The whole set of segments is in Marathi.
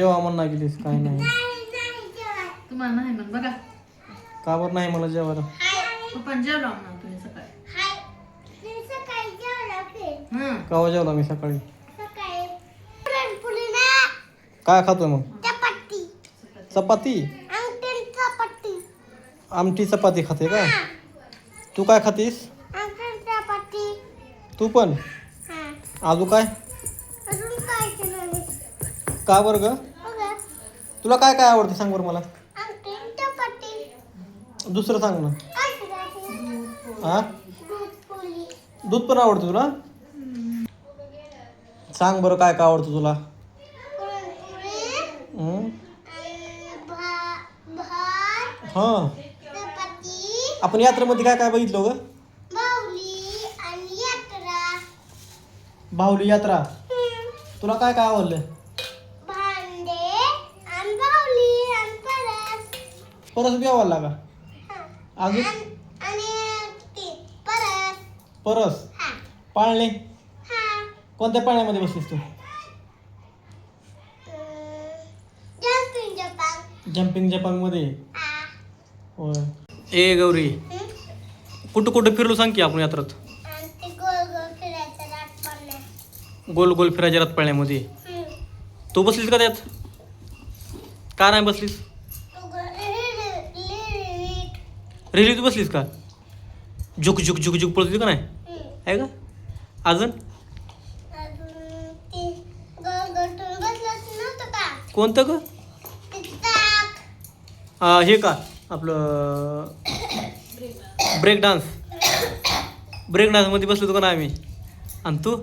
जेव्हा म्हणा गेलीस काय नाही तुम्हाला नाही म्हण बघा. का बरं नाही मला जेवायला पप्पा जेवला म्हणा तुम्ही सकाळी. केव्हा जेवला मी सकाळी काय खातोय मग चपाती आमटी चपाती खाते का तू काय खातीस तू पण अजून काय का बरं ग तुला काय काय आवडतं सांग बरं मला दुसरं सांग ना हा दूध पण आवडतं तुला सांग बरं काय काय आवडतं तुला हां आपण यात्रेमध्ये काय काय बघितलं ग बाहुली यात्रा तुला काय काय आवडलं परस बी आवडला का अजून परस पाळणे कोणत्या पाळण्यामध्ये बसलीस तू जम्पिंग जपांग मध्ये होय ए गौरी कुठं कुठं फिरलो सांग की आपण यात्रात गोल गोल फिरायच्या रात पाळण्यामध्ये तू बसलीस का त्यात का नाही बसलीस रेल्वे तू बसलीस का झुक झुक झुक झुक पळत होती का नाही आहे का अजून कोणतं ग हे का आपलं ब्रेक डान्समध्ये बसलो होतो का ना आम्ही आणि तू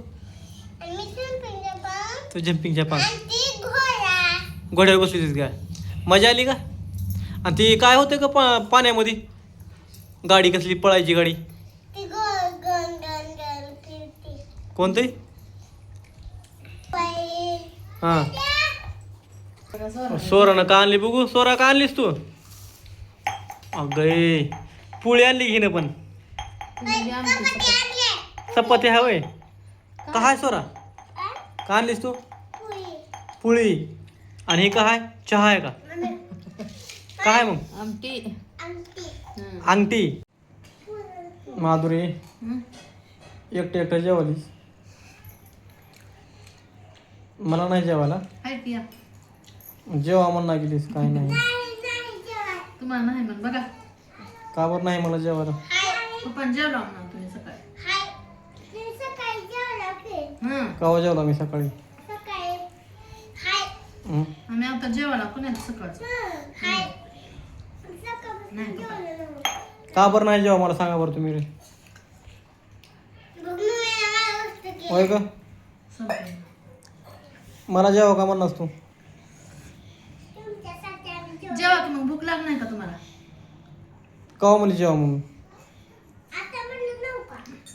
जम्पिंग जपान घोड्यावर बसली होतीस का मजा आली का आणि ती काय होते का पाण्यामध्ये गाडी कसली पळायची गाडी कोणती हां सोरानं का आणली बघू सोरा का आणलीस तू अगं पोळी आणली घेणं पण चपाती हवंय का हाय सोरा का आणलीस तू पोळी आणि हे का हाय चहा आहे का काय मग अंगठी माधुरी एकटं एकटं जेवालीस मला नाही जेवायला जेवा म्हणा गेलीस काय नाही तुम्हाला नाही म्हण बघा. का बरं नाही मला जेवायला पप्पा जेवला म्हणा तुम्ही सकाळी. केव्हा जेवला मी सकाळी आम्ही आता जेवायला कोणी सकाळचं नाही का बरं नाही जेवा मला सांगा बरं तुम्ही होय का मला जेवा का म्हणणार तू जेवा की मग भूक लाग नाही का तुम्हाला केव्हा म्हणली जेवा म्हणून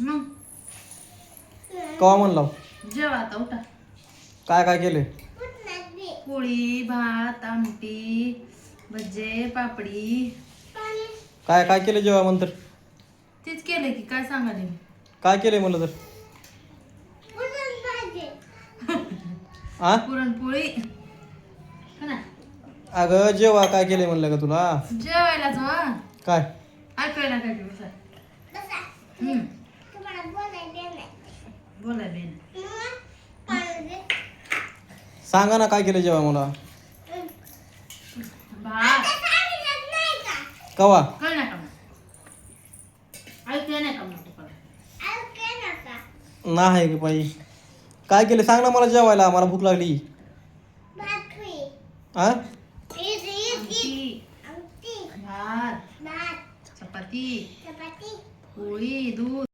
मग केव्हा म्हणला जेवा आता उठा. काय काय केले पोळी भात आमटी भजे पापडी काय काय केले जेव्हा म्हणतर तेच केलंय की काय सांगाले काय केलंय म्हणलं तर आ पुरणपोळी अगं जेव्हा काय केलंय म्हणलं का तुला जेवायला जावा काय ऐकायला काय बोलाय सांगा ना काय केलं जेव्हा मला भात कवा काय नाही का ऐकलं नाही का नाही की बाई काय केलं सांग ना मला जेवायला मला भूक लागली आ भात चपाती पोळी दूध